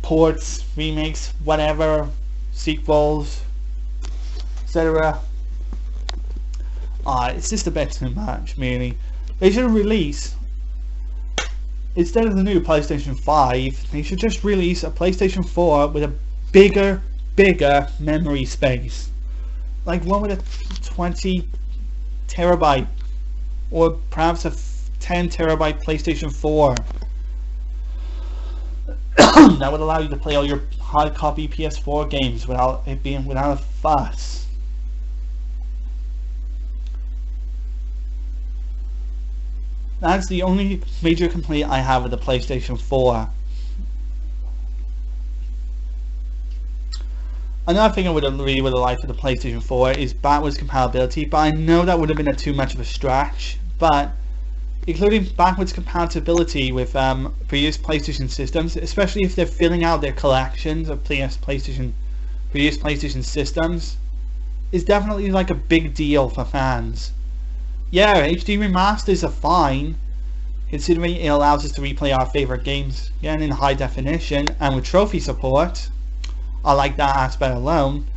[SPEAKER 1] ports, remakes, whatever, sequels, etc. It's just a bit too much, really. They should release, instead of the new PlayStation 5, they should just release a PlayStation 4 with a bigger memory space. Like one with a 20 terabyte or perhaps a 10 terabyte PlayStation 4. That would allow you to play all your hard copy PS4 games without a fuss. That's the only major complaint I have with the PlayStation 4. Another thing I would have really liked for the PlayStation 4 is backwards compatibility, but I know that would have been too much of a stretch. But including backwards compatibility with previous PlayStation systems, especially if they're filling out their collections of previous PlayStation systems, is definitely like a big deal for fans. Yeah, HD remasters are fine, considering it allows us to replay our favorite games again in high definition and with trophy support. I like that aspect alone.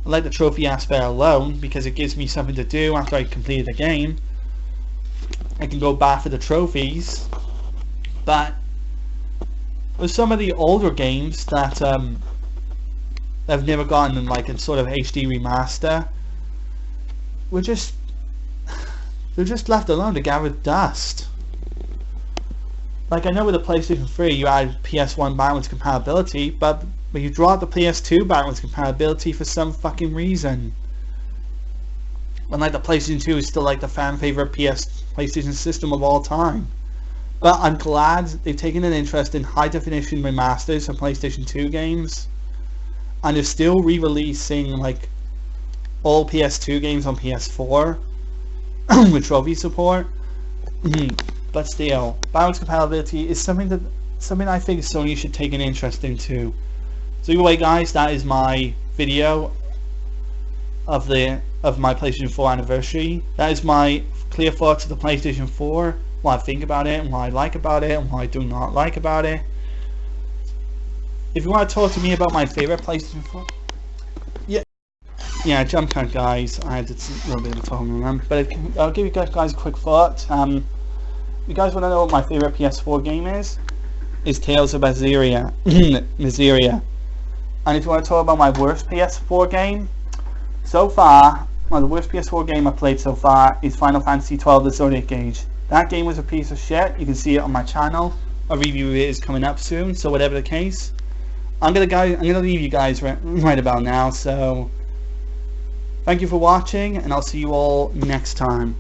[SPEAKER 1] I like the trophy aspect alone because it gives me something to do after I completed the game. I can go back for the trophies. But with some of the older games that I've never gotten like in sort of HD remaster, they're just left alone to gather dust. Like I know with the PlayStation 3 you add PS1 backwards compatibility, but you draw out the PS2 backwards compatibility for some fucking reason. When like the PlayStation 2 is still like the fan favorite PlayStation system of all time. But I'm glad they've taken an interest in high definition remasters of PlayStation 2 games, and they're still re-releasing like all PS2 games on PS4 with trophy support. But still, backwards compatibility is something I think Sony should take an interest into. So anyway guys, that is my video of my PlayStation 4 anniversary. That is my clear thoughts of the PlayStation 4, what I think about it, and what I like about it, and what I do not like about it. If you want to talk to me about my favorite PlayStation 4, yeah, jump cut guys, I had a little bit of a talking around, but I'll give you guys a quick thought. You guys want to know what my favorite PS4 game is? It's Tales of Miseria. And if you want to talk about my worst PS4 game, so far, the worst PS4 game I've played so far is Final Fantasy XII: The Zodiac Age. That game was a piece of shit. You can see it on my channel. A review of it is coming up soon, so whatever the case, I'm gonna leave you guys right about now. So thank you for watching, and I'll see you all next time.